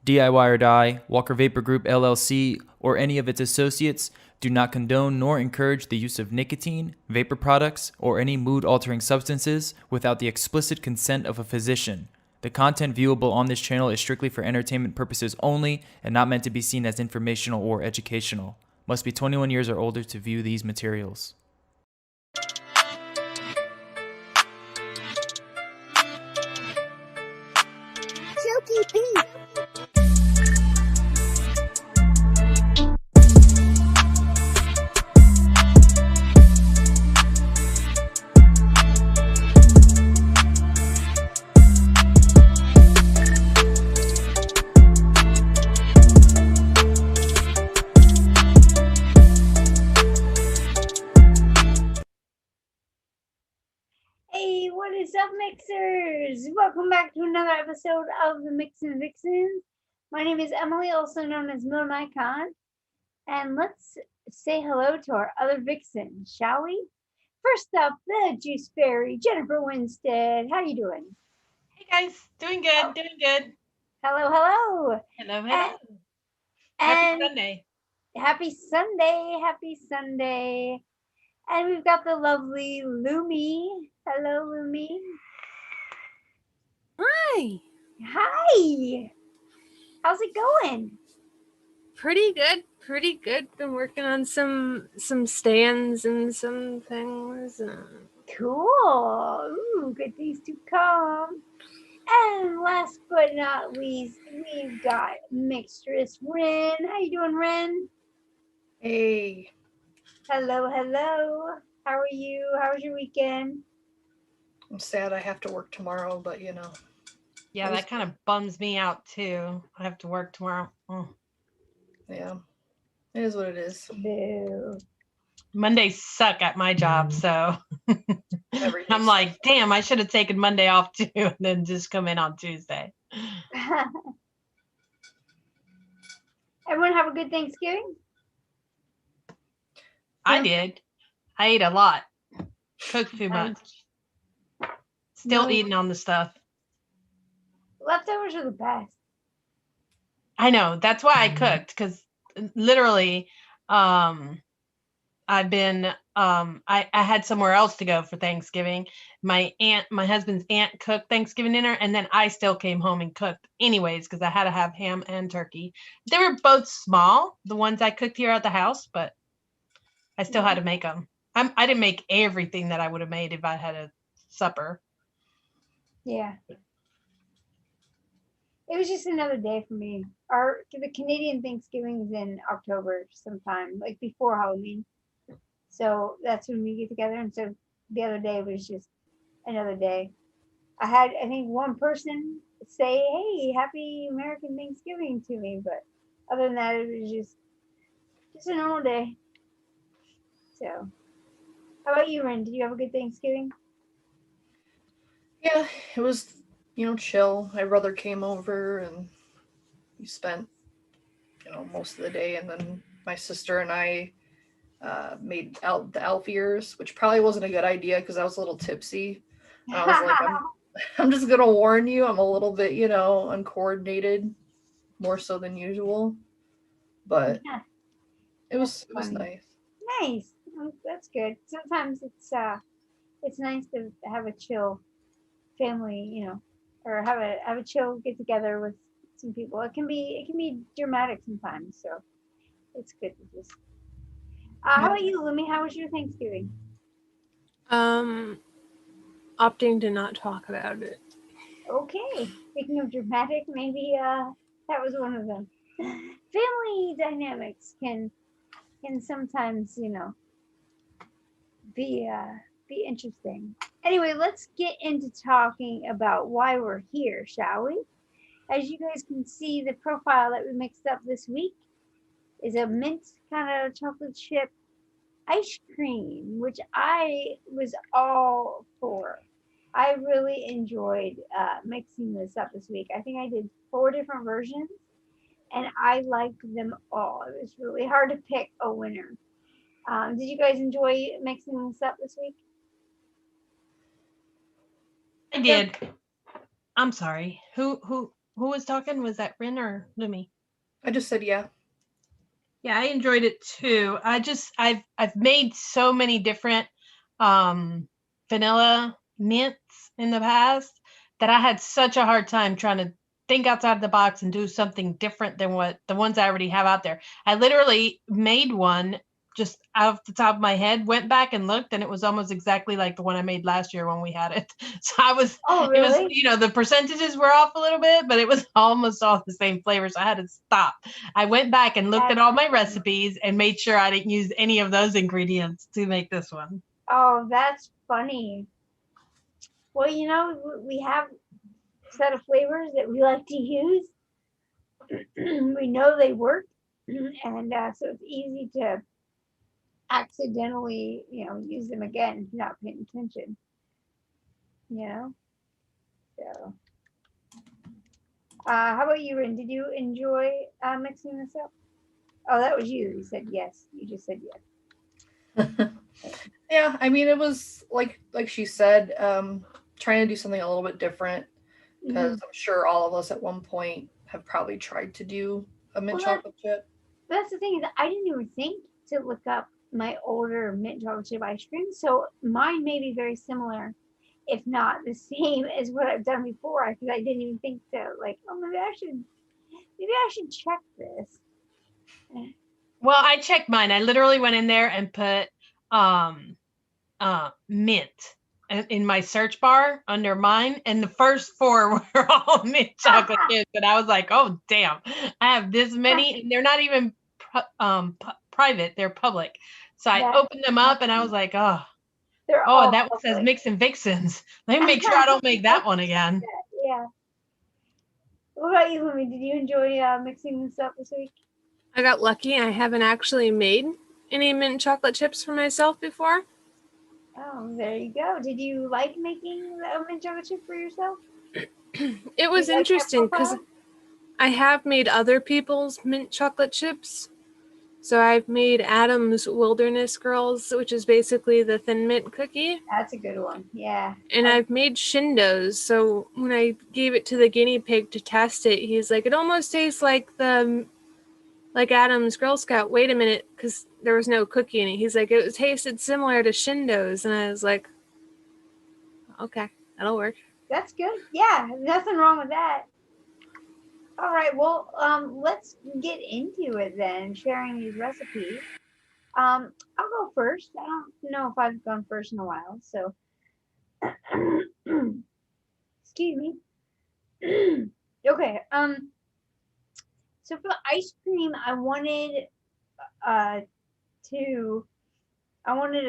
DIY or Die, Walker Vapor Group LLC, or any of its associates do not condone nor encourage the use of nicotine, vapor products, or any mood-altering substances without the explicit consent of a physician. The content viewable on this channel is strictly for entertainment purposes only and not meant to be seen as informational or educational. Must be 21 years or older to view these materials. Silky beat. Hey, what is up, mixers? Welcome back to another episode of the MIXINVIXENS. My name is Emily, also known as mlNikon, and let's say hello to our other Vixens, shall we? First up, TheJuiceFairy, Jennifer Winstead. How you doing? Hey guys, doing good, doing good. Hello, hello. Hello, hello. And Happy Sunday. Happy Sunday, happy Sunday. And we've got the lovely Lumi. Hello, Lumi. Hi. Hi. How's it going? Pretty good. Pretty good. Been working on some stands and some things. Cool. Ooh, good things to come. And last but not least, we've got Mixtress Rin. How you doing, Rin? Hey. Hello, hello. How are you? How was your weekend? I'm sad I have to work tomorrow, but you know. Yeah, that kind of bums me out too. I have to work tomorrow. Yeah, it is what it is. Boo. Mondays suck at my job, so I'm like, damn, I should have taken Monday off too and then just come in on Tuesday. Everyone have a good Thanksgiving? I did. I ate a lot. Cooked too much. Still eating on the stuff. Leftovers are the best. I know. That's why I cooked, because literally, I've been I had somewhere else to go for Thanksgiving. My husband's aunt cooked Thanksgiving dinner, and then I still came home and cooked anyways because I had to have ham and turkey. They were both small, the ones I cooked here at the house, but I still had to make them. I didn't make everything that I would have made if I had a supper. Yeah. It was just another day for me. The Canadian Thanksgiving is in October sometime, like before Halloween. So that's when we get together. And so the other day was just another day. I had, I think, one person say, "Hey, happy American Thanksgiving" to me, but other than that, it was just a normal day. So, how about you, Ren? Did you have a good Thanksgiving? Yeah, it was, chill. My brother came over and we spent, most of the day. And then my sister and I made the elf ears, which probably wasn't a good idea because I was a little tipsy. And I was like, I'm just going to warn you, I'm a little bit, uncoordinated, more so than usual. But it was nice. Nice. That's good. Sometimes it's nice to have a chill family, or have a chill get together with some people. It can be dramatic sometimes, so it's good to just. How about you, Lumi? How was your Thanksgiving? Opting to not talk about it. Okay. Speaking of dramatic, maybe that was one of them. Family dynamics can sometimes, be interesting. Anyway, let's get into talking about why we're here, shall we? As you guys can see, the profile that we mixed up this week is a mint kind of chocolate chip ice cream, which I was all for. I really enjoyed mixing this up this week. I think I did 4 different versions, and I liked them all. It was really hard to pick a winner. Did you guys enjoy mixing this up this week? I did. I'm sorry. Who Who was talking? Was that Rin or Lumi? I just said yeah. Yeah, I enjoyed it too. I've made so many different vanilla mints in the past that I had such a hard time trying to think outside the box and do something different than what the ones I already have out there. I literally made one just off the top of my head, went back and looked, and it was almost exactly like the one I made last year when we had it. So Oh, it was, really? the percentages were off a little bit, but it was almost all the same flavor. So I had to stop. I went back and looked at all my recipes and made sure I didn't use any of those ingredients to make this one. Oh, that's funny. Well, we have a set of flavors that we like to use. We know they work, and so it's easy to accidentally, use them again if you're not paying attention. So. How about you, Rin? Did you enjoy mixing this up? Oh, that was you. You said yes. You just said yes. Yeah, I mean, it was like she said, trying to do something a little bit different, because I'm sure all of us at one point have probably tried to do a mint chocolate chip. That's the thing, is I didn't even think to look up my older mint chocolate chip ice cream, so mine may be very similar, if not the same as what I've done before, because I didn't even think to, like, oh, maybe I should check this. Well, I checked mine. I literally went in there and put mint in my search bar under mine, and the first 4 were all mint chocolate chips, and I was like, oh damn, I have this many, and they're not even private, they're public. So I opened them up and I was like, oh, that one says MIXINVIXENS. Let me make sure I don't make that one again. Yeah. What about you, Lumi? Did you enjoy mixing this up this week? I got lucky. I haven't actually made any mint chocolate chips for myself before. Oh, there you go. Did you like making a mint chocolate chip for yourself? It was interesting because I have made other people's mint chocolate chips. So I've made Adam's Wilderness Girls, which is basically the Thin Mint cookie. That's a good one, yeah. And I've made Shindo's. So when I gave it to the guinea pig to test it, he's like, it almost tastes like Adam's Girl Scout. Wait a minute, because there was no cookie in it. He's like, it tasted similar to Shindo's. And I was like, okay, that'll work. That's good. Yeah, nothing wrong with that. All right, well, let's get into it then, sharing these recipes. I'll go first. I don't know if I've gone first in a while, so excuse me. Okay, so for the ice cream, I wanted still wanted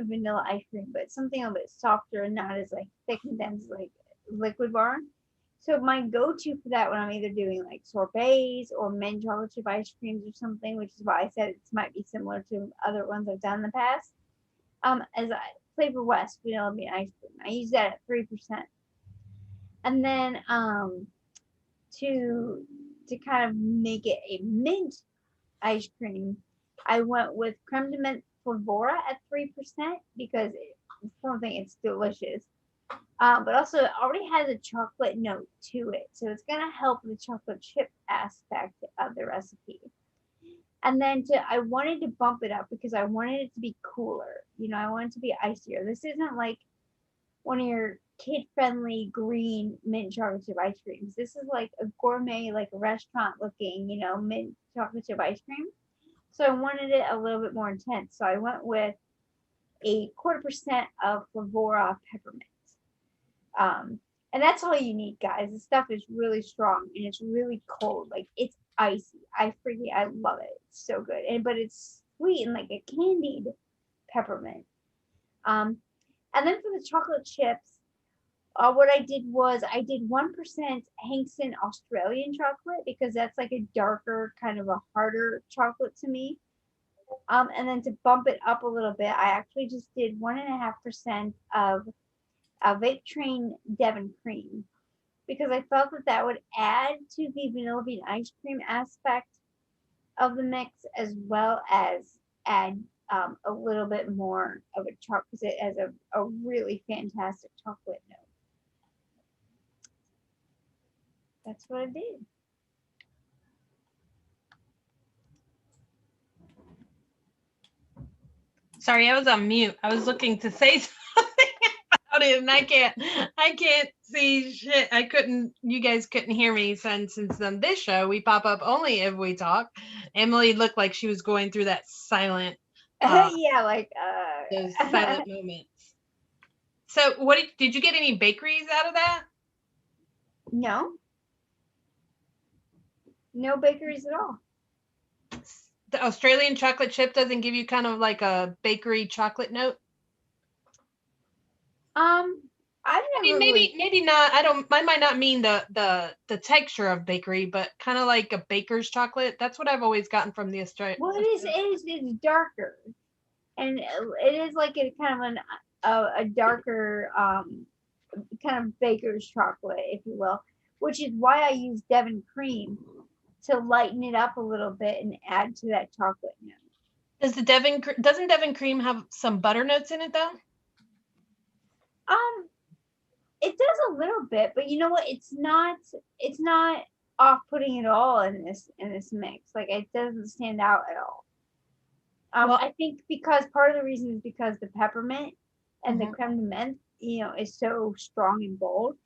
vanilla ice cream, but something a little bit softer and not as like thick and dense like Liquid Bar. So my go-to for that when I'm either doing like sorbets or mint chocolate chip ice creams or something, which is why I said it might be similar to other ones I've done in the past, as Flavor West vanilla bean ice cream. I use that at 3%. And then to kind of make it a mint ice cream, I went with creme de menthe flavora at 3% because it's delicious. But also it already has a chocolate note to it, so it's gonna help the chocolate chip aspect of the recipe. And then I wanted to bump it up because I wanted it to be cooler. I want it to be icier. This isn't like one of your kid-friendly green mint chocolate chip ice creams. This is like a gourmet, like restaurant-looking, mint chocolate chip ice cream. So I wanted it a little bit more intense. So I went with a 0.25% of Flavora peppermint. And that's all you need, guys. The stuff is really strong and it's really cold. Like, it's icy. I love it. It's so good. But it's sweet and like a candied peppermint. And then for the chocolate chips, what I did was I did 1% Hankston Australian chocolate because that's like a darker, kind of a harder chocolate to me. And then to bump it up a little bit, I actually just did 1.5% of Vape Train Devon Cream because I felt that would add to the vanilla bean ice cream aspect of the mix, as well as add a little bit more of a chocolate, because it has a really fantastic chocolate note. that's what I did. Sorry, I was on mute. I was looking to say something about it, and I can't see shit. You guys couldn't hear me. Since on this show, we pop up only if we talk. Emily looked like she was going through that silent, Yeah, like those silent moments. So, what did you get any bakeries out of that? no. No bakeries at all. The Australian chocolate chip doesn't give you kind of like a bakery chocolate note? I've I mean, never really, maybe not. I might not mean the texture of bakery, but kind of like a baker's chocolate. That's what I've always gotten from the Australian. well, it's darker, and it is like a kind of a darker kind of baker's chocolate, if you will, which is why I use Devon cream to lighten it up a little bit and add to that chocolate note. Doesn't Devon cream have some butter notes in it though? It does a little bit, but you know what? It's not off-putting at all in this mix. Like it doesn't stand out at all. Well, I think because part of the reason is because the peppermint and the Mhm. creme de menthe, is so strong and bold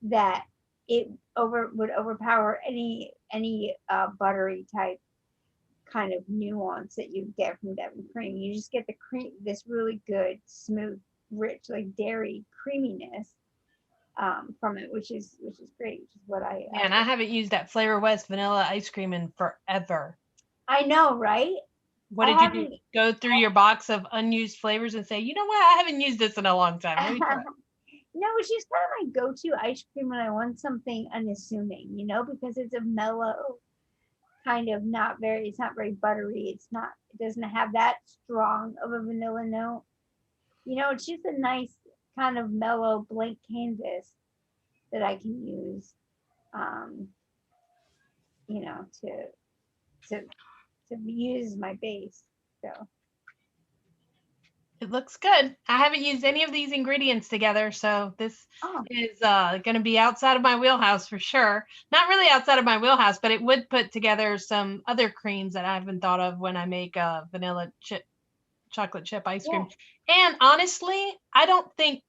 that it would overpower any buttery type kind of nuance that you get from Devon cream. You just get the cream, this really good, smooth, rich, like dairy creaminess from it, which is great, which is what Man, I haven't used that Flavor West vanilla ice cream in forever. I know, right? What did you do? Go through your box of unused flavors and say, you know what? I haven't used this in a long time. Let me try it. No, it's just kind of my go-to ice cream when I want something unassuming, because it's a mellow kind of it's not very buttery. It doesn't have that strong of a vanilla note. It's just a nice kind of mellow blank canvas that I can use, to use as my base. So It looks good. I haven't used any of these ingredients together, so this is going to be outside of my wheelhouse for sure. Not really outside of my wheelhouse, but it would put together some other creams that I haven't thought of when I make vanilla chocolate chip ice cream. And honestly, I don't think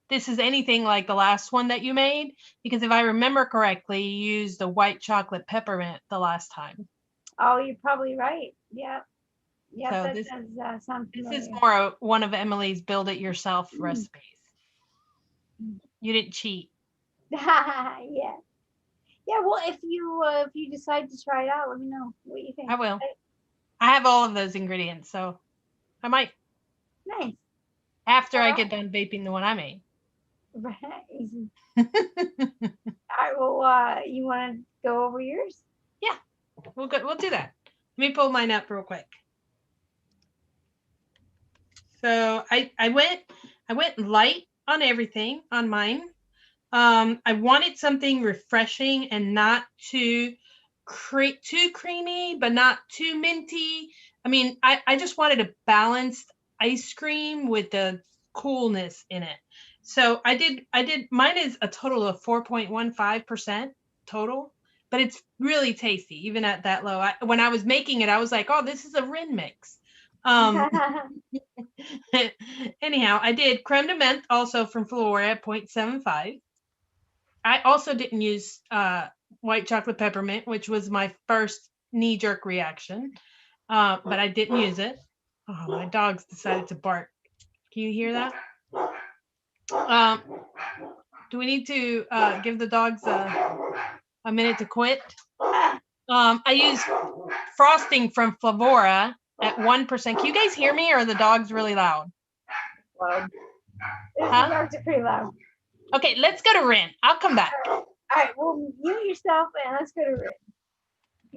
this is anything like the last one that you made, because if I remember correctly, you used the white chocolate peppermint the last time. Oh, you're probably right. Yeah. Yeah, So that this does sound familiar. This is more one of Emily's build it yourself recipes. You didn't cheat. Yeah. Yeah, well, if you decide to try it out, let me know what you think. I will. I have all of those ingredients, so I might. Nice. After I get done vaping the one I made. Right. All right, well, you want to go over yours? Yeah, we'll do that. Let me pull mine up real quick. So I went light on everything on mine. I wanted something refreshing and not too creamy, but not too minty. I mean, I just wanted a balanced ice cream with the coolness in it. So I did mine is a total of 4.15% total, but it's really tasty even at that low. When I was making it, I was like, oh, this is a Rin mix. Anyhow, I did creme de menthe also from Flora at 0.75. I also didn't use white chocolate peppermint, which was my first knee-jerk reaction, but I didn't use it. Oh, my dogs decided to bark. Can you hear that? Do we need to give the dogs a minute to quit? I used frosting from Flavora at 1%. Can you guys hear me, or are the dogs really loud? Loud. The dogs are pretty loud. Okay, let's go to Rin. I'll come back. All right, well, mute yourself and let's go to Rin.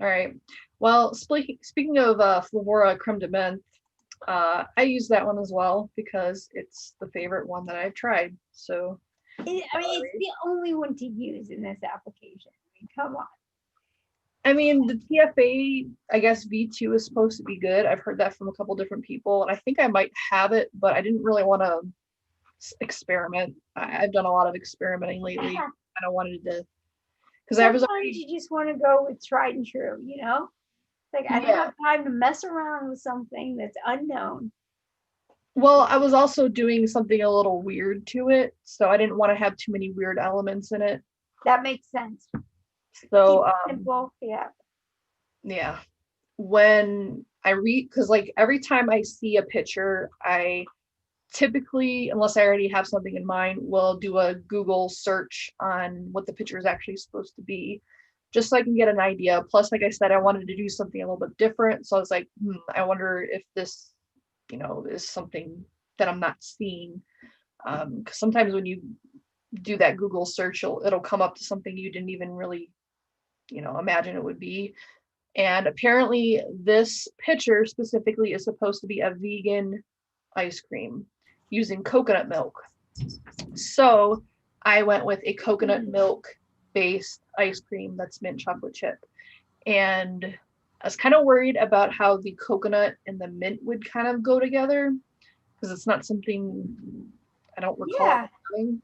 All right. Well, speaking of Flavora creme de menthe, I use that one as well because it's the favorite one that I've tried. So It's the only one to use in this application. I mean, come on. I mean, the TFA, I guess V2 is supposed to be good. I've heard that from a couple different people, and I think I might have it, but I didn't really want to experiment. I've done a lot of experimenting lately. I wanted to because I was Sometimes already, you just want to go with tried and true, you know? Like I don't yeah. have time to mess around with something that's unknown. Well, I was also doing something a little weird to it, so I didn't want to have too many weird elements in it. That makes sense. So, Keep it simple. Yeah. yeah. When I read, because like every time I see a picture, I typically, unless I already have something in mind, will do a Google search on what the picture is actually supposed to be, just so I can get an idea. Plus, like I said, I wanted to do something a little bit different. So I was like, I wonder if this, is something that I'm not seeing. Because sometimes when you do that Google search, it'll come up to something you didn't even really, imagine it would be. And apparently this picture specifically is supposed to be a vegan ice cream using coconut milk. So I went with a coconut milk based ice cream that's mint chocolate chip. And I was kind of worried about how the coconut and the mint would kind of go together because it's not something I don't recall having.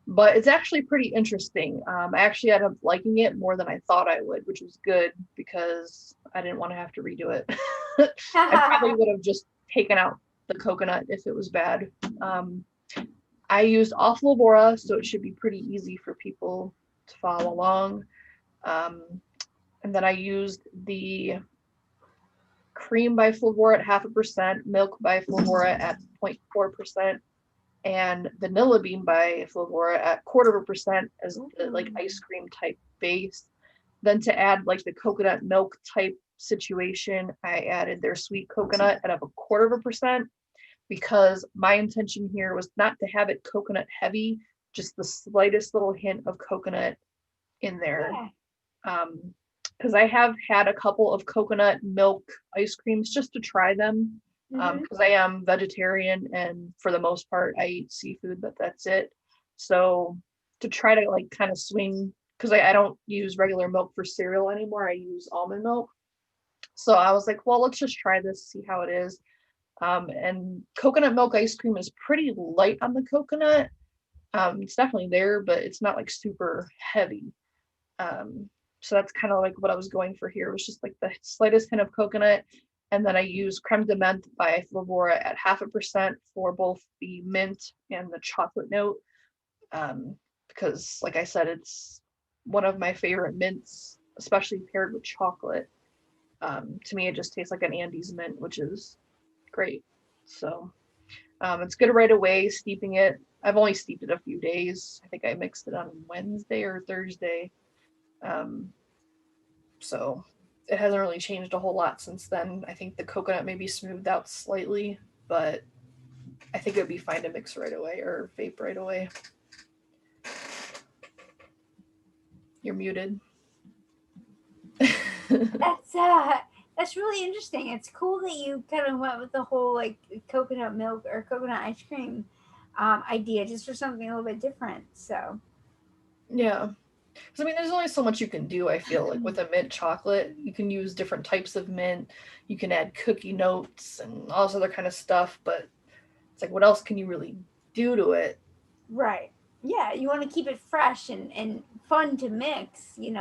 But it's actually pretty interesting. I actually ended up liking it more than I thought I would, which was good because I didn't want to have to redo it. I probably would have just taken out the coconut if it was bad. I used off Flavora, so it should be pretty easy for people to follow along. And then I used the cream by Flavora at 0.5%, milk by Flavora at 0.4%, and vanilla bean by Flavora at 0.25% as the like ice cream type base. Then to add like the coconut milk type situation, I added their sweet coconut at 0.25% because my intention here was not to have it coconut heavy, just the slightest little hint of coconut in there. Because I have had a couple of coconut milk ice creams just to try them. Because I am vegetarian and for the most part I eat seafood, but that's it. So to try to like kind of swing, because I don't use regular milk for cereal anymore, I use almond milk. So I was like, well, let's just try this, see how it is. And coconut milk ice cream is pretty light on the coconut. It's definitely there, but it's not like super heavy. So that's kind of like what I was going for here. It was just like the slightest hint of coconut. And then I use creme de menthe by Flavora at 0.5% for both the mint and the chocolate note. Because like I said, it's one of my favorite mints, especially paired with chocolate. To me, it just tastes like an Andes mint, which is great. So it's good right away, steeping it. I've only steeped it a few days. I think I mixed it on Wednesday or Thursday. So it hasn't really changed a whole lot since then. I think the coconut maybe smoothed out slightly, but I think it would be fine to mix right away or vape right away. You're muted. That's really interesting. It's cool that you kind of went with the whole like coconut milk or coconut ice cream idea just for something a little bit different. So yeah. Because I mean, there's only so much you can do, I feel like, with a mint chocolate. You can use different types of mint. You can add cookie notes and all this other kind of stuff, but it's like, what else can you really do to it? Right. Yeah, you want to keep it fresh and fun to mix, and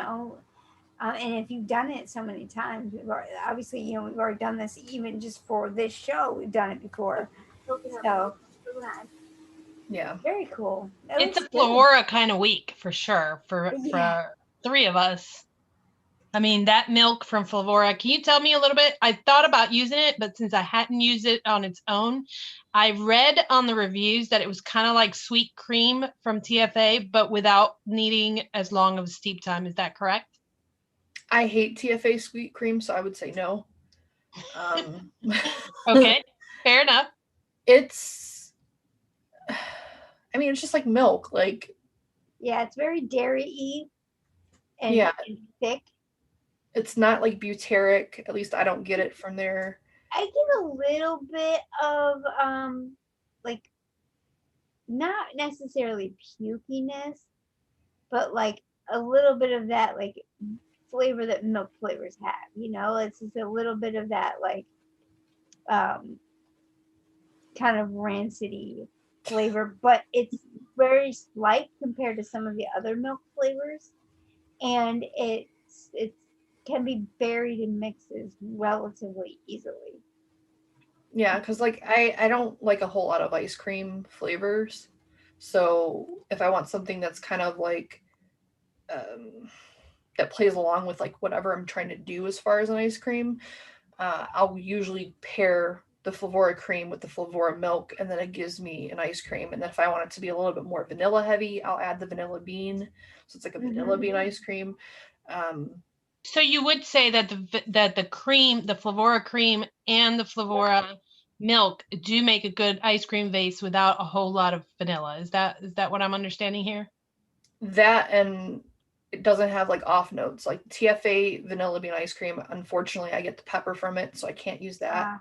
if you've done it so many times, obviously, we've already done this even just for this show. We've done it before. So, yeah. Very cool. It's a Flavora kind of week for sure for three of us. I mean, that milk from Flavora, can you tell me a little bit? I thought about using it, but since I hadn't used it on its own, I read on the reviews that it was kind of like sweet cream from TFA, but without needing as long of a steep time. Is that correct? I hate TFA sweet cream, so I would say no. Okay, fair enough. It's just like milk. Like, yeah, it's very dairy-y and, and thick. It's not like butyric. At least I don't get it from there. I get a little bit of like not necessarily pukiness, but like a little bit of that like flavor that milk flavors have, it's just a little bit of that like kind of rancidy flavor, but it's very slight compared to some of the other milk flavors. and it can be buried in mixes relatively easily. Yeah, because like I don't like a whole lot of ice cream flavors. So if I want something that's kind of like that plays along with like whatever I'm trying to do as far as an ice cream, I'll usually pair the Flavora cream with the Flavora milk, and then it gives me an ice cream. And then if I want it to be a little bit more vanilla heavy, I'll add the vanilla bean. So it's like a vanilla bean ice cream. So you would say that the cream, the Flavora cream and the Flavora milk do make a good ice cream vase without a whole lot of vanilla. Is that what I'm understanding here? That, and it doesn't have like off notes. Like TFA vanilla bean ice cream, unfortunately I get the pepper from it, so I can't use that.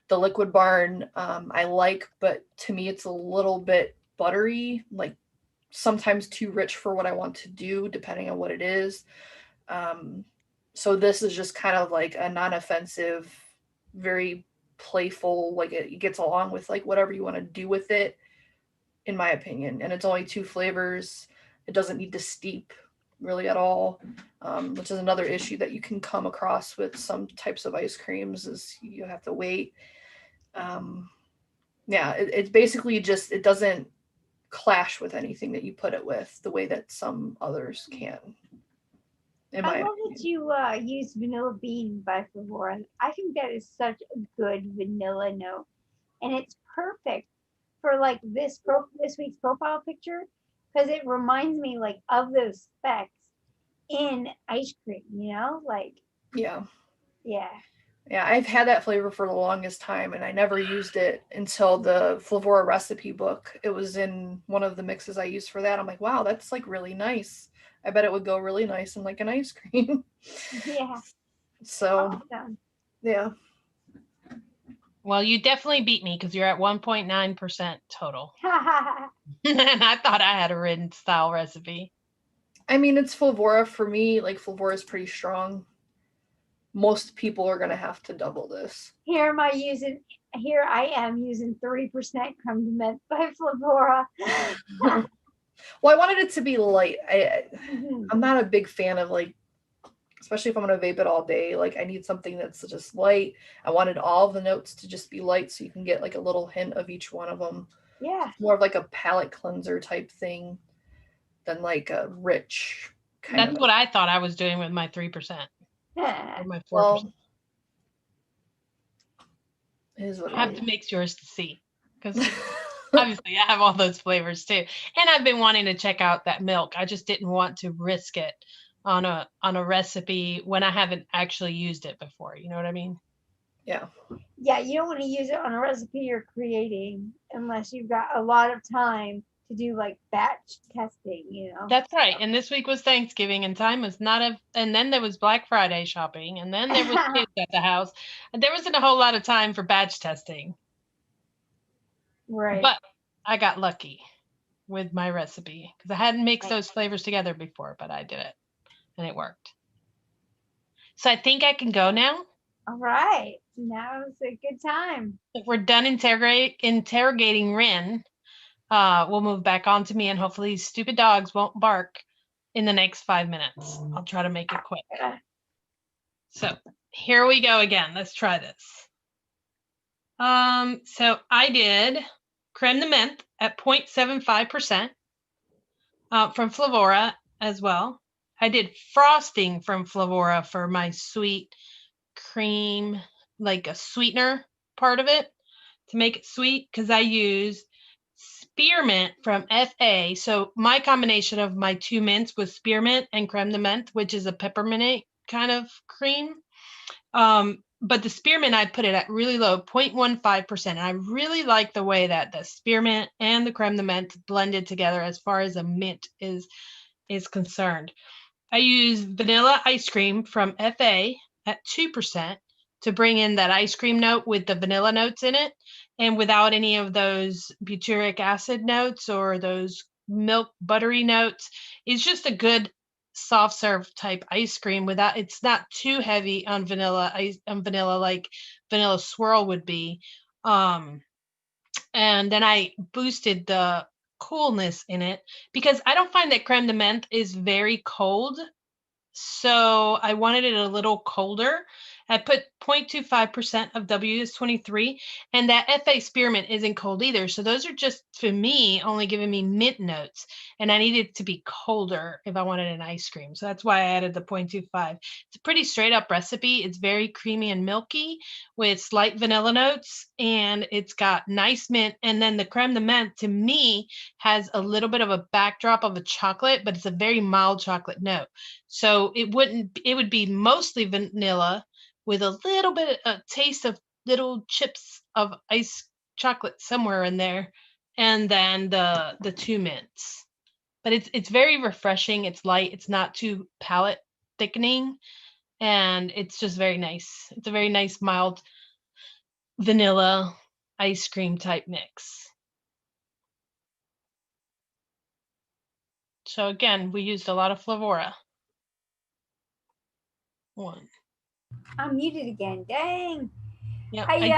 The Liquid Barn I like, but to me it's a little bit buttery, like sometimes too rich for what I want to do, depending on what it is. So this is just kind of like a non-offensive, very playful, like it gets along with like whatever you want to do with it, in my opinion. And it's only 2 flavors. It doesn't need to steep really at all, which is another issue that you can come across with some types of ice creams, is you have to wait. Yeah, it's basically just, it doesn't clash with anything that you put it with the way that some others can. I love that you use Vanilla Bean by Flavora. I think that is such a good vanilla note, and it's perfect for like this week's profile picture, because it reminds me like of those specks in ice cream. Like yeah. Yeah, I've had that flavor for the longest time, and I never used it until the Flavora recipe book. It was in one of the mixes I used for that. I'm like, wow, that's like really nice. I bet it would go really nice in like an ice cream. Yeah. So, awesome. Yeah. Well, you definitely beat me because you're at 1.9% total. And I thought I had a Rin style recipe. I mean, it's Flavora for me. Like, Flavora is pretty strong. Most people are going to have to double this. Here I am using 3% creme de menthe by Flavora. Well, I wanted it to be light. I'm not a big fan of like, especially if I'm going to vape it all day. Like, I need something that's just light. I wanted all of the notes to just be light, so you can get like a little hint of each one of them. Yeah. More of like a palate cleanser type thing than like a rich kind That's what I thought I was doing with my 3%. Or my 4%. Well, is what I have to mix yours to see, because obviously I have all those flavors too, and I've been wanting to check out that milk. I just didn't want to risk it on a recipe when I haven't actually used it before. You know what I mean? Yeah. Yeah, you don't want to use it on a recipe you're creating unless you've got a lot of time to do like batch testing. That's right. And this week was Thanksgiving, and time was not and then there was Black Friday shopping, and then there was kids at the house, and there wasn't a whole lot of time for batch testing. Right. But I got lucky with my recipe because I hadn't mixed those flavors together before, but I did it and it worked. So I think I can go now. All right. Now is a good time. If we're done interrogating Rin, we'll move back on to me, and hopefully these stupid dogs won't bark in the next 5 minutes. I'll try to make it quick. So here we go again. Let's try this. So I did creme de menthe at 0.75% from Flavora as well. I did frosting from Flavora for my sweet cream, like a sweetener part of it to make it sweet, because I use spearmint from FA. So my combination of my 2 mints was spearmint and creme de menthe, which is a peppermint kind of cream. But the spearmint, I put it at really low, 0.15%. And I really like the way that the spearmint and the creme de menthe blended together as far as a mint is concerned. I use vanilla ice cream from FA at 2% to bring in that ice cream note with the vanilla notes in it, and without any of those butyric acid notes or those milk buttery notes. It's just a good soft serve type ice cream without, it's not too heavy on vanilla like vanilla swirl would be. And then I boosted the coolness in it because I don't find that creme de menthe is very cold So I wanted it a little colder. I put 0.25% of WS23, and that FA spearmint isn't cold either. So those are just, for me, only giving me mint notes. And I needed it to be colder if I wanted an ice cream. So that's why I added the 0.25. It's a pretty straight up recipe. It's very creamy and milky with slight vanilla notes, and it's got nice mint. And then the creme de menthe, to me, has a little bit of a backdrop of a chocolate, but it's a very mild chocolate note. So it would be mostly vanilla with a little bit a taste of little chips of ice chocolate somewhere in there, and then the two mints. But it's very refreshing. It's light. It's not too palate thickening, and it's just very nice. It's a very nice mild vanilla ice cream type mix. So again, we used a lot of Flavora. One. I'm muted again. Dang. Yeah, I did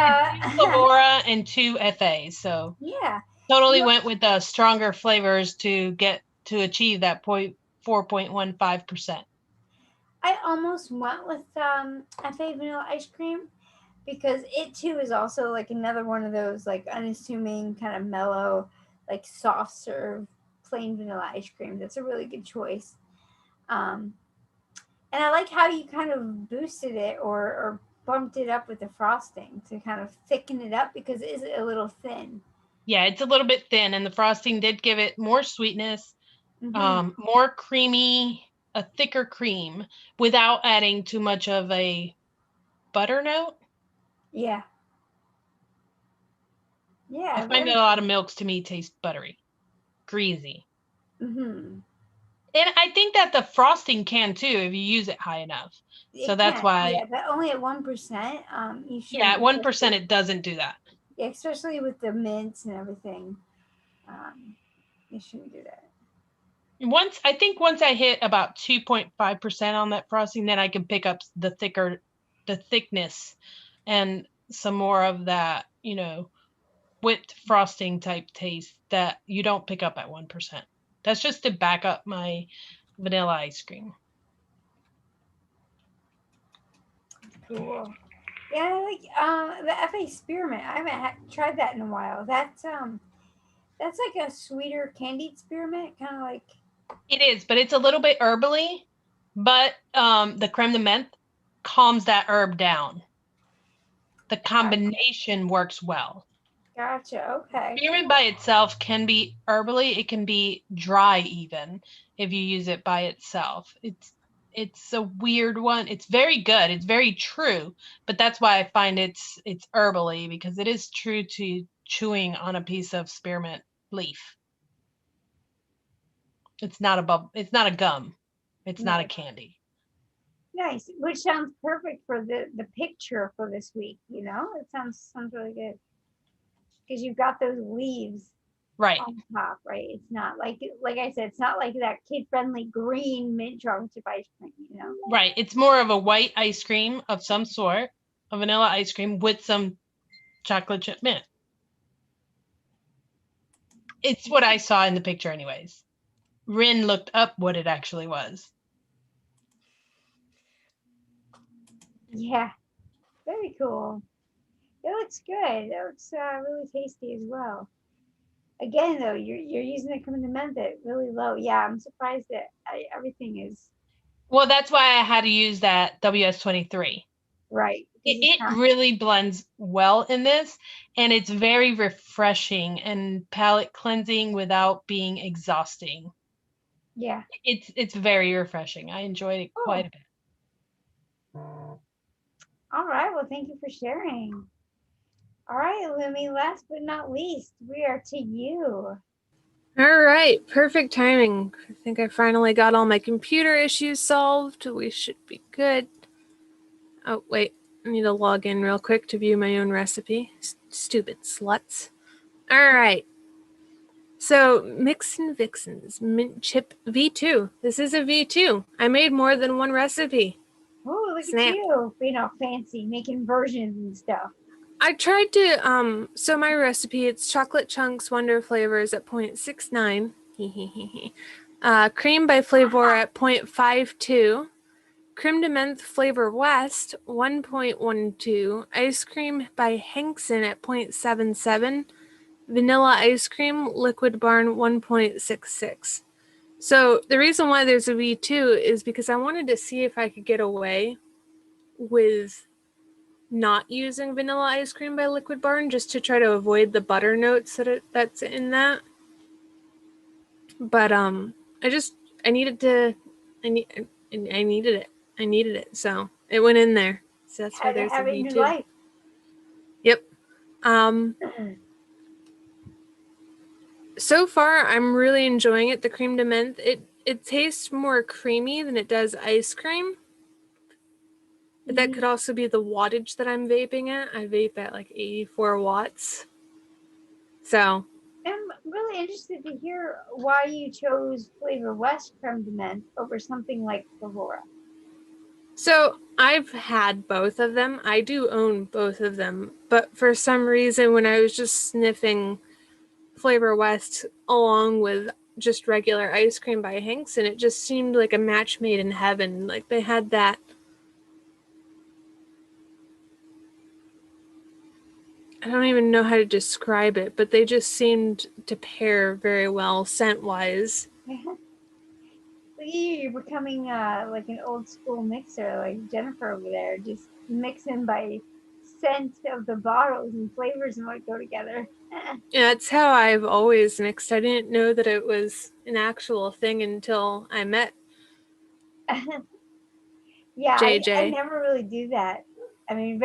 2 Flavora and 2 FA. So yeah. totally Yep. went with the stronger flavors to achieve that 4.15%. I almost went with FA vanilla ice cream because it too is also like another one of those like unassuming kind of mellow, like soft serve plain vanilla ice cream. That's a really good choice. And I like how you kind of boosted it or bumped it up with the frosting to kind of thicken it up because it is a little thin. Yeah, it's a little bit thin, and the frosting did give it more sweetness, more creamy, a thicker cream without adding too much of a butter note. Yeah. Yeah. I find that a lot of milks to me taste buttery, greasy. Mm-hmm. And I think that the frosting can too if you use it high enough. So that's why. Yeah, but only at 1%. You should. Yeah, at 1% it doesn't do that. Yeah, especially with the mints and everything. You shouldn't do that. Once I hit about 2.5% on that frosting, then I can pick up the thickness and some more of that, whipped frosting type taste that you don't pick up at 1%. That's just to back up my vanilla ice cream. Cool. Yeah, I like the FA spearmint. I haven't tried that in a while. That's like a sweeter candied spearmint, kind of like. It is, but it's a little bit herbally. But the creme de menthe calms that herb down. The combination works well. Gotcha. Okay. Spearmint by itself can be herbally. It can be dry even if you use it by itself. It's a weird one. It's very good. It's very true, but that's why I find it's herbally, because it is true to chewing on a piece of spearmint leaf. It's not a gum. It's not a candy. Nice, which sounds perfect for the picture for this week. It sounds really good because you've got those leaves right on top, right? It's not like I said, it's not like that kid-friendly green mint chocolate chip ice cream, Right. It's more of a white ice cream of some sort, a vanilla ice cream with some chocolate chip mint. It's what I saw in the picture anyways. Rin looked up what it actually was. Yeah, very cool. It looks good. It looks really tasty as well. Again, though, you're using the creme de menthe really low. Yeah, I'm surprised that everything is. Well, that's why I had to use that WS23. Right. It really blends well in this, and it's very refreshing and palate cleansing without being exhausting. Yeah. It's very refreshing. I enjoyed it quite a bit. All right. Well, thank you for sharing. All right, Lumi, last but not least, we are to you. All right, perfect timing. I think I finally got all my computer issues solved. We should be good. Oh, wait, I need to log in real quick to view my own recipe. Stupid sluts. All right. So, MIXINVIXENS Mint Chip V2. This is a V2. I made more than one recipe. Oh, look at you, being all fancy, making versions and stuff. I tried to, so my recipe, it's chocolate chunks, wonder flavors at 0.69. Cream by Flavor at 0.52. Creme de Menthe Flavor West 1.12, Ice Cream by Hankson at 0.77, Vanilla Ice Cream Liquid Barn 1.66. So the reason why there's a V2 is because I wanted to see if I could get away with not using Vanilla Ice Cream by Liquid Barn, just to try to avoid the butter notes that's in that. But I needed it, so it went in there. So that's why Had to there's a have it in your V2. life. Yep. So far I'm really enjoying it. The creme de menthe, it tastes more creamy than it does ice cream. But that could also be the wattage that I'm vaping at. I vape at like 84 watts. So I'm really interested to hear why you chose Flavor West Creme de Menthe over something like Flora. So I've had both of them. I do own both of them. But for some reason, when I was just sniffing Flavor West along with just regular ice cream by Hanks, and it just seemed like a match made in heaven. Like they had that. I don't even know how to describe it, but they just seemed to pair very well scent-wise. You're becoming like an old school mixer, like Jennifer over there, just mixing by scent of the bottles and flavors and what go together. Yeah, that's how I've always mixed. I didn't know that it was an actual thing until I met Yeah, JJ. I never really do that. I mean,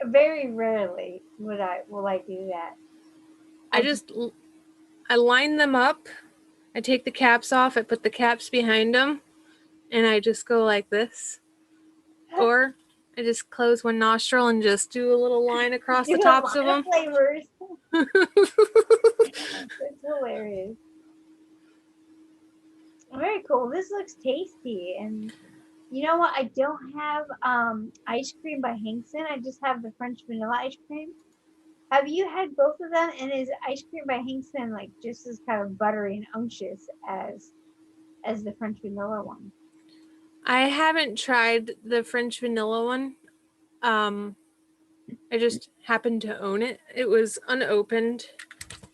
very rarely will I do that. I line them up. I take the caps off. I put the caps behind them, and I just go like this. Or I just close one nostril and just do a little line across the tops of them. Flavors. It's hilarious. Very cool. This looks tasty, and you know what? I don't have ice cream by Hankson. I just have the French vanilla ice cream. Have you had both of them? And is ice cream by Hankson like just as kind of buttery and unctuous as the French vanilla one? I haven't tried the French vanilla one. I just happened to own it. It was unopened.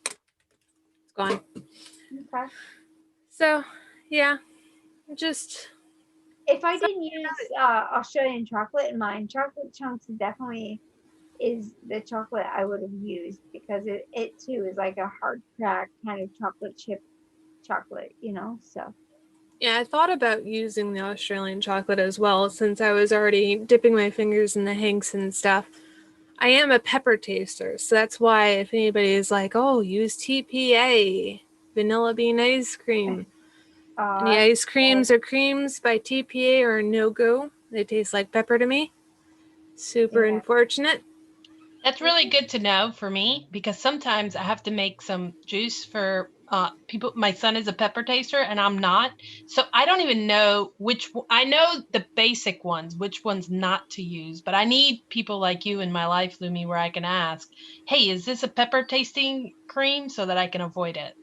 It's gone. Okay. So, yeah, just If I didn't use Australian chocolate in mine, chocolate chunks definitely is the chocolate I would have used because it too is like a hard crack kind of chocolate chip chocolate, so. yeah, I thought about using the Australian chocolate as well since I was already dipping my fingers in the Hanks and stuff. I am a pepper taster, so that's why if anybody is like, oh, use TPA, vanilla bean ice cream. Any ice creams or creams by TPA are no-go. They taste like pepper to me. Super unfortunate. That's really good to know for me because sometimes I have to make some juice for people. My son is a pepper taster and I'm not. So I don't even know I know the basic ones, which ones not to use, but I need people like you in my life, Lumi, where I can ask, hey, is this a pepper tasting cream so that I can avoid it?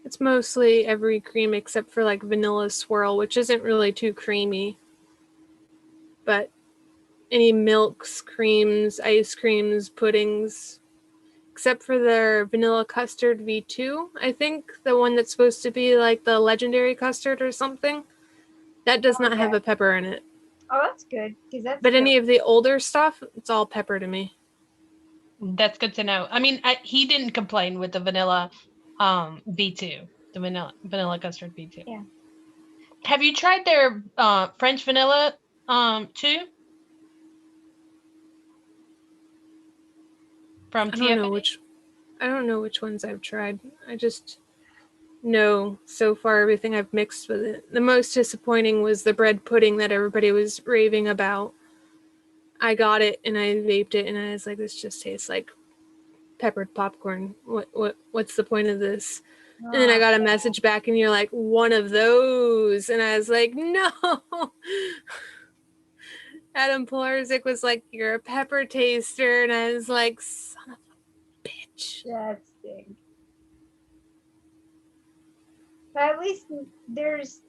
It's mostly every cream except for like vanilla swirl, which isn't really too creamy. But any milks, creams, ice creams, puddings, except for their vanilla custard V2, I think, the one that's supposed to be like the legendary custard or something, that does not have a pepper in it. Oh, that's good. But any of the older stuff, it's all pepper to me. That's good to know. I mean, he didn't complain with the vanilla V2, the vanilla custard V2. Yeah. Have you tried their French vanilla too? From TFA? I don't know which ones I've tried. I just know so far everything I've mixed with it. The most disappointing was the bread pudding that everybody was raving about. I got it and I vaped it and I was like, this just tastes like peppered popcorn. What's the point of this? And then I got a message back and you're like, one of those. And I was like, no. Adam Polarzik was like, you're a pepper taster. And I was like, son of a bitch. That stinks. But at least there's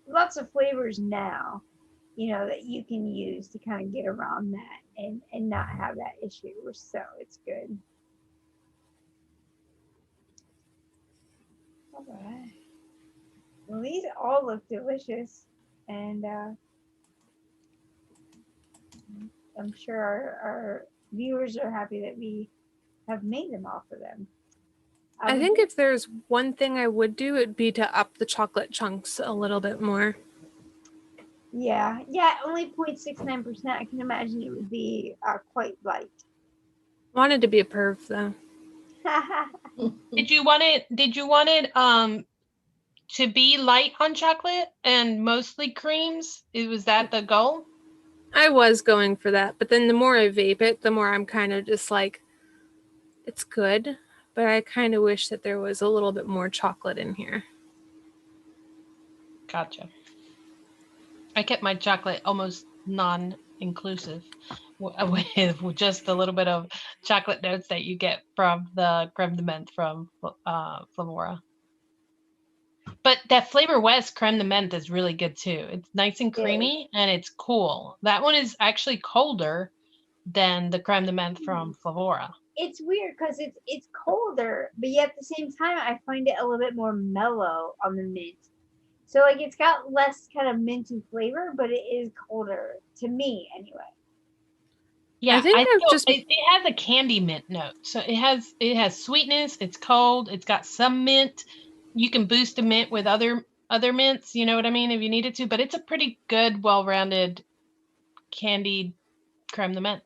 lots of flavors now, that you can use to kind of get around that and not have that issue. So it's good. All right. Well, these all look delicious, and I'm sure our viewers are happy that we have made them all for them. I think if there's one thing I would do, it'd be to up the chocolate chunks a little bit more. Yeah, only 0.69%. I can imagine it would be quite light. Wanted to be a perv though. Did you want it to be light on chocolate and mostly creams? Was that the goal? I was going for that, but then the more I vape it, the more I'm kind of just like, it's good, but I kind of wish that there was a little bit more chocolate in here. Gotcha. I kept my chocolate almost non-inclusive with just a little bit of chocolate notes that you get from the creme de menthe from Flavora. But that Flavor West creme de menthe is really good too. It's nice and creamy and it's cool. That one is actually colder than the creme de menthe from Flavora. It's weird because it's colder, but yet at the same time, I find it a little bit more mellow on the mint. So like it's got less kind of minty flavor, but it is colder to me anyway. Yeah, it has a candy mint note. So it has sweetness. It's cold. It's got some mint. You can boost a mint with other mints. You know what I mean? If you needed to, but it's a pretty good, well-rounded candied creme de menthe.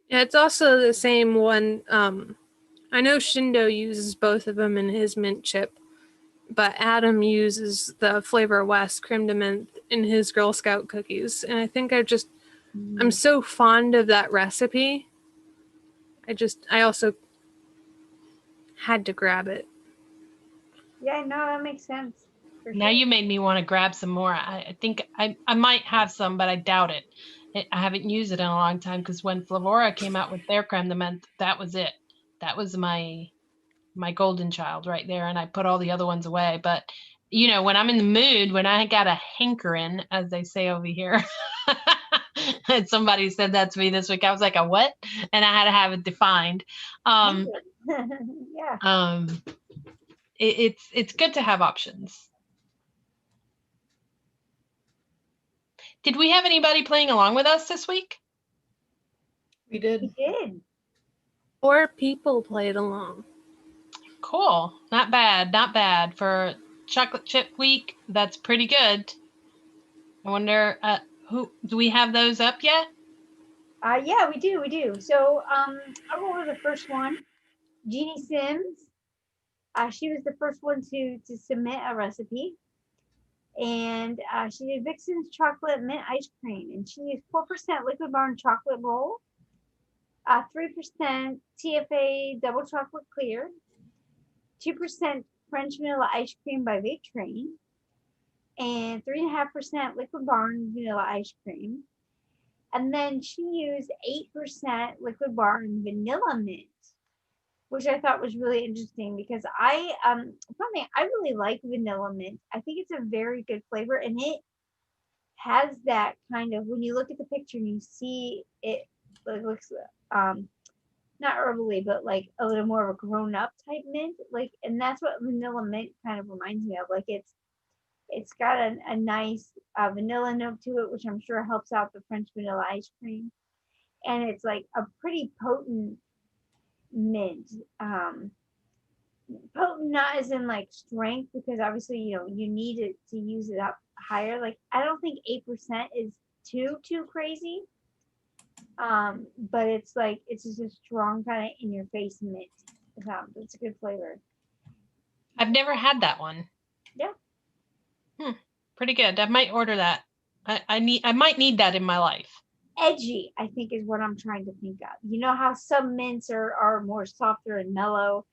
Yeah, it's also the same one. I know Shindo uses both of them in his mint chip, but Adam uses the Flavor West creme de menthe in his Girl Scout cookies. And I think I'm so fond of that recipe. I also had to grab it. Yeah, no, that makes sense. Now you made me want to grab some more. I think I might have some, but I doubt it. I haven't used it in a long time because when Flavora came out with their creme de menthe, that was it. That was my golden child right there, and I put all the other ones away. But when I'm in the mood, when I got a hankering, as they say over here, and somebody said that to me this week, I was like, a what? And I had to have it defined. Yeah. It's good to have options. Did we have anybody playing along with us this week? We did. We did. 4 people played along. Cool. Not bad for chocolate chip week. That's pretty good. I wonder who do we have those up yet? Yeah, we do. So I'll go over the first one. Jeannie Sims. She was the first one to submit a recipe. And she did Vixens chocolate mint ice cream. And she used 4% liquid barn chocolate roll, 3% TFA double chocolate clear, 2% French vanilla ice cream by Vape Train, and 3.5% liquid barn vanilla ice cream. And then she used 8% liquid barn vanilla mint, which I thought was really interesting because I really like vanilla mint. I think it's a very good flavor, and it has that kind of, when you look at the picture and you see it looks not herbally, but like a little more of a grown up type mint, like, and that's what vanilla mint kind of reminds me of. Like it's got a nice vanilla note to it, which I'm sure helps out the French vanilla ice cream, and it's like a pretty potent mint. Potent not as in like strength, because obviously you need it to use it up higher. Like I don't think 8% is too crazy, but it's like it's just a strong kind of in your face mint. It's a good flavor. I've never had that one. Yeah. Pretty good. I might order that. I might need that in my life. Edgy, I think, is what I'm trying to think of. You know how some mints are more softer and mellow,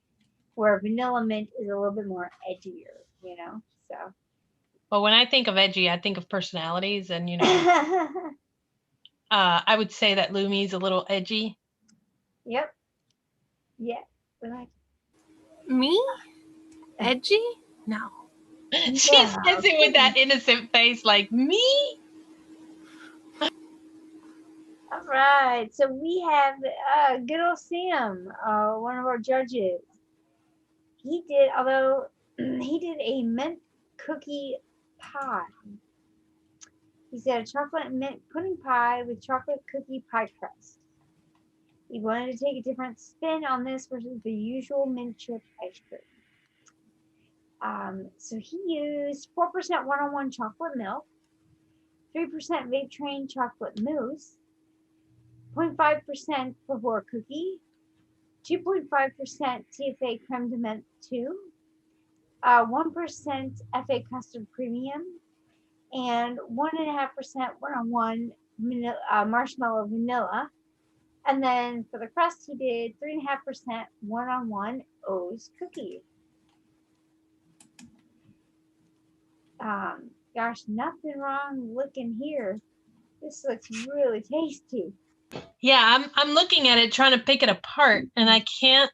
where vanilla mint is a little bit more edgier, so. Well, when I think of edgy, I think of personalities, and I would say that Lumi's a little edgy. Yep. Yeah. Me? Edgy? No. She Yeah. says it with that innocent face, like, me? All right. So we have good old Sam, one of our judges. He did, although he did a mint cookie pie. He said a chocolate mint pudding pie with chocolate cookie pie crust. He wanted to take a different spin on this versus the usual mint chip ice cream. So he used 4% one-on-one chocolate milk, 3% vape train chocolate mousse, 0.5% Pavor cookie, 2.5% TFA creme de menthe 2, 1% FA custard premium, and 1.5% one-on-one marshmallow vanilla. And then for the crust, he did 3.5% one-on-one O's cookie. Gosh, nothing wrong looking here. This looks really tasty. Yeah, I'm looking at it, trying to pick it apart, and I can't.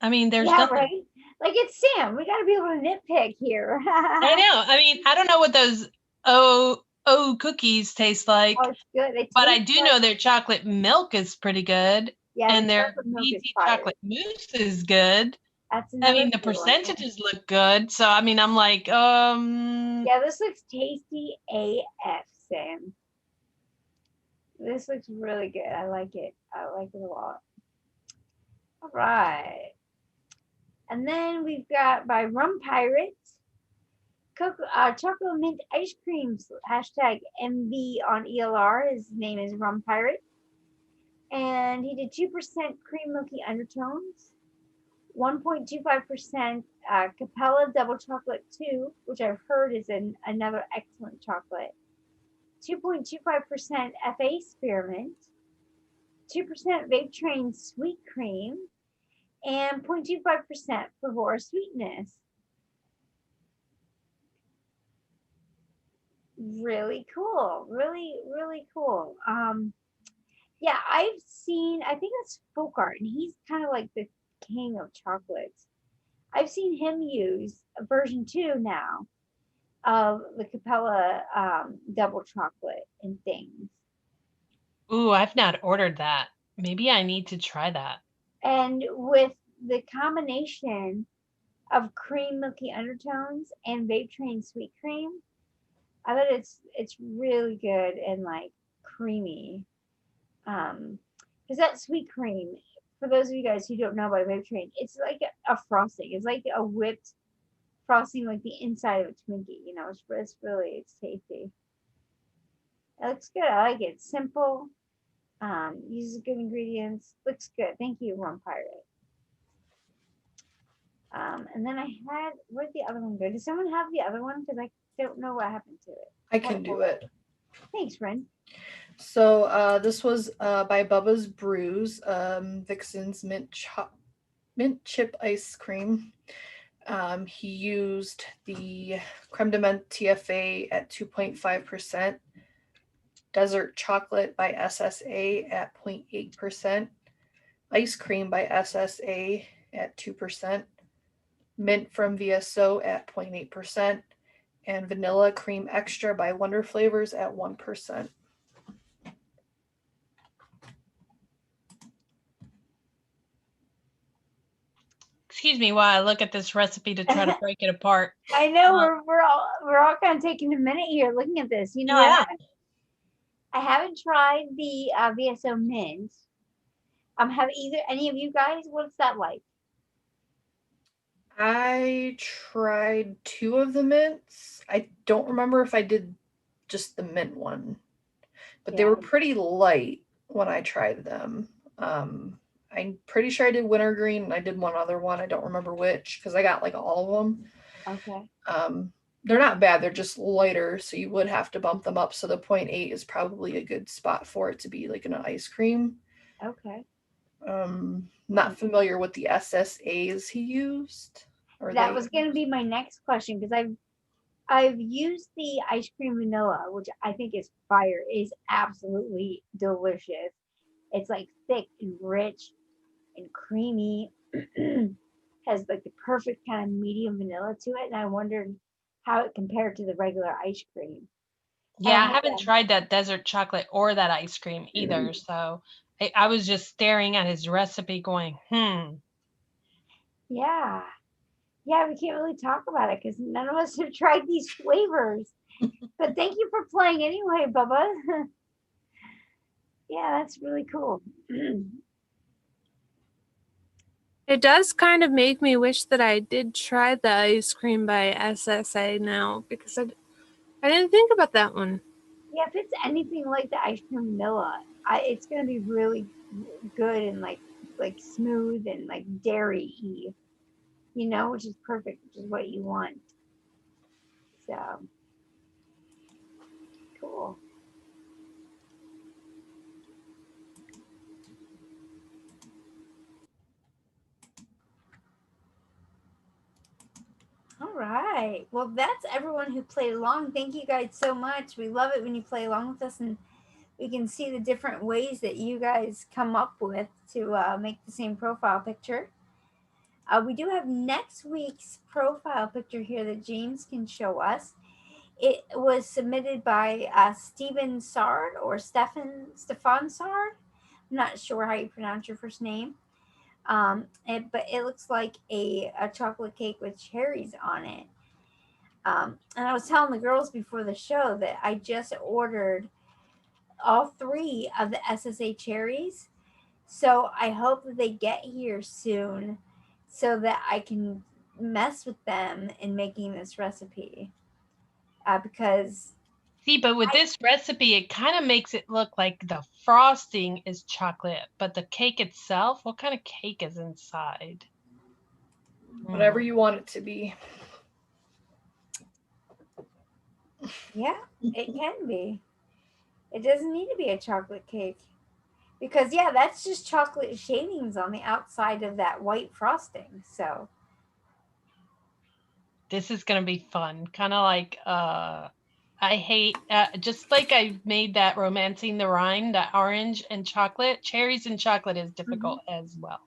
I mean, there's nothing. Right? Like, it's Sam. We got to be able to nitpick here. I know. I mean, I don't know what those O cookies taste like, Oh, it's good. but I do know their chocolate milk is pretty good, Yeah, and the their chocolate milk is VT fire. chocolate mousse is good. That's I another mean, the good one. percentages look good. So, I mean, I'm like, Yeah, this looks tasty AF, Sam. This looks really good. I like it. I like it a lot. All right. And then we've got by Rum Pirates, chocolate mint ice cream, hashtag MV on ELR. His name is Rum Pirate. And he did 2% cream milky undertones, 1.25% Capella Double Chocolate 2, which I've heard is another excellent chocolate, 2.25% FA Spearmint, 2% Vape Train Sweet Cream, and 0.25% Pavor Sweetness. Really cool. Really, really cool. Yeah, I've seen, I think it's Folk Art, and he's kind of like the king of chocolates. I've seen him use a version 2 now of the Capella double chocolate and things. ooh, I've not ordered that. Maybe I need to try that. And with the combination of cream milky undertones and Vape Train sweet cream, I bet it's really good and like creamy. Because that sweet cream, for those of you guys who don't know about Vape Train, it's like a frosting. It's like a whipped frosting, like the inside of a Twinkie. You know, it's tasty. It looks good. I like it. It's simple. Uses good ingredients. Looks good. Thank you, Rum Pirate. And then I had, where'd the other one go? Did someone have the other one? Because I don't know what happened to it. I can do it. Thanks, Ren. So this was by Bubba's Brews, Vixens mint chip ice cream. He used the creme de menthe TFA at 2.5%, desert chocolate by SSA at 0.8%, ice cream by SSA at 2%, mint from VSO at 0.8%, and vanilla cream extra by Wonder Flavors at 1%. Excuse me while I look at this recipe to try to break it apart. I know we're all kind of taking a minute here looking at this. You know, Yeah. I haven't tried the VSO mint. Have any of you guys? What's that like? I tried 2 of the mints. I don't remember if I did just the mint one, but they were pretty light when I tried them. I'm pretty sure I did wintergreen and I did one other one. I don't remember which because I got like all of them. Okay. They're not bad. They're just lighter, so you would have to bump them up. So the 0.8 is probably a good spot for it to be like an ice cream. Okay. Not familiar with the SSAs he used. That was going to be my next question because I've used the ice cream vanilla, which I think is fire. It is absolutely delicious. It's like thick and rich and creamy. Has like the perfect kind of medium vanilla to it. And I wondered how it compared to the regular ice cream. Yeah, I Oh, haven't tried that desert chocolate or that ice cream either. So I was just staring at his recipe going, yeah. Yeah, we can't really talk about it because none of us have tried these flavors. But thank you for playing anyway, Bubba. Yeah, that's really cool. It does kind of make me wish that I did try the ice cream by SSA now, because I didn't think about that one. Yeah, if it's anything like the ice cream vanilla, it's gonna be really good and like smooth and like dairy-y, which is perfect, which is what you want. So cool. All right. Well, that's everyone who played along. Thank you guys so much. We love it when you play along with us and we can see the different ways that you guys come up with to make the same profile picture. We do have next week's profile picture here that James can show us. It was submitted by Stephen Sard or Stefan Sard. I'm not sure how you pronounce your first name. But it looks like a chocolate cake with cherries on it. And I was telling the girls before the show that I just ordered all 3 of the SSA cherries. So I hope that they get here soon so that I can mess with them in making this recipe. Because see, but with this recipe, it kind of makes it look like the frosting is chocolate, but the cake itself, what kind of cake is inside? Whatever you want it to be. yeah, it can be. It doesn't need to be a chocolate cake. Because, yeah, that's just chocolate shavings on the outside of that white frosting. So This is going to be fun. Kind of like, I hate, just like I made that Romancing the Rind, that orange and chocolate, cherries and chocolate is difficult as well.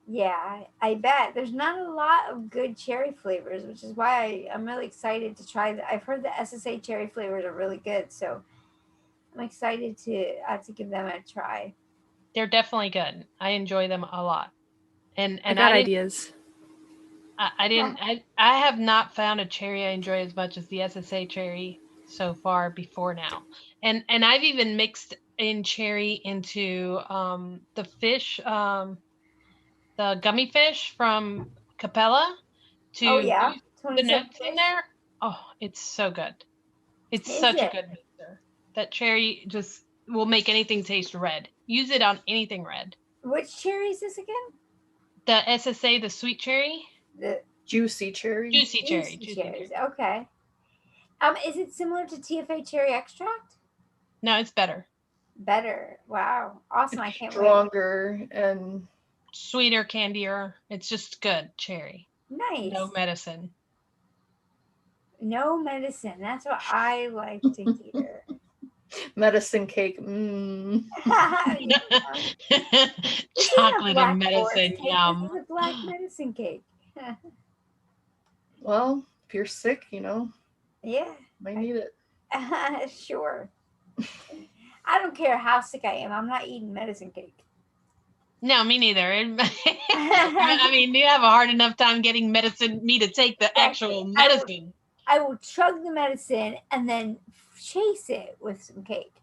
yeah, I bet. There's not a lot of good cherry flavors, which is why I'm really excited to try that. I've heard the SSA cherry flavors are really good. So I'm excited to give them a try. They're definitely good. I enjoy them a lot. And I got ideas. I have not found a cherry I enjoy as much as the SSA cherry so far before now. And I've even mixed in cherry into the fish, the gummy fish from Capella to Oh, yeah. boost the 27 notes in fish? there. Oh, it's so good. It's Is such a it? good mixer. That cherry just will make anything taste red. Use it on anything red. Which cherry is this again? The SSA, the sweet cherry. The Juicy cherry. Juicy cherry. juicy cherries. Okay. Is it similar to TFA cherry extract? No, it's better. Better. Wow. Awesome. I can't wait. Stronger and Sweeter, candier. It's just good cherry. Nice. No medicine. No medicine. That's what I like to hear. medicine cake. Chocolate and medicine. Yum. This is a black medicine cake. Well, if you're sick, Yeah. might need it. Sure. I don't care how sick I am. I'm not eating medicine cake. No, me neither. I mean, you have a hard enough time getting me to take the actual medicine. I will chug the medicine and then chase it with some cake.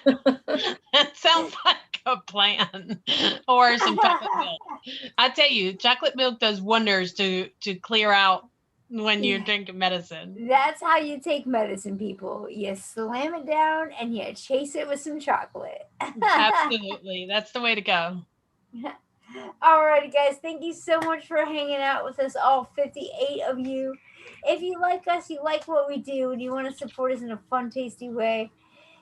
That sounds like a plan. Or some chocolate milk. I tell you, chocolate milk does wonders to clear out when you're drinking medicine. That's how you take medicine, people. You slam it down and you chase it with some chocolate. Absolutely. That's the way to go. Alrighty, guys. Thank you so much for hanging out with us, all 58 of you. If you like us, you like what we do, and you want to support us in a fun, tasty way,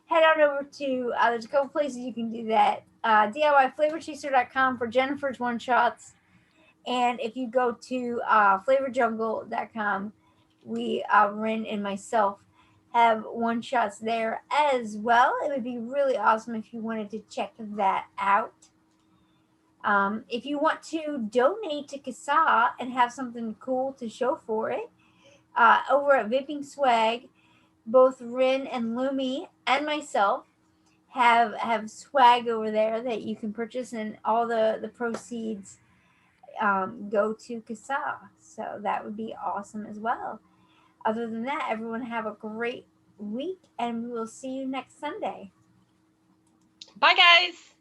head on over to, there's a couple places you can do that. DIYFlavorchaser.com for Jennifer's one-shots. And if you go to flavorjungle.com, Rin and myself have one-shots there as well. It would be really awesome if you wanted to check that out. If you want to donate to CASA and have something cool to show for it, over at Vaping Swag, both Rin and Lumi and myself have swag over there that you can purchase, and all the proceeds go to CASA. So that would be awesome as well. Other than that, everyone have a great week, and we will see you next Sunday. Bye, guys.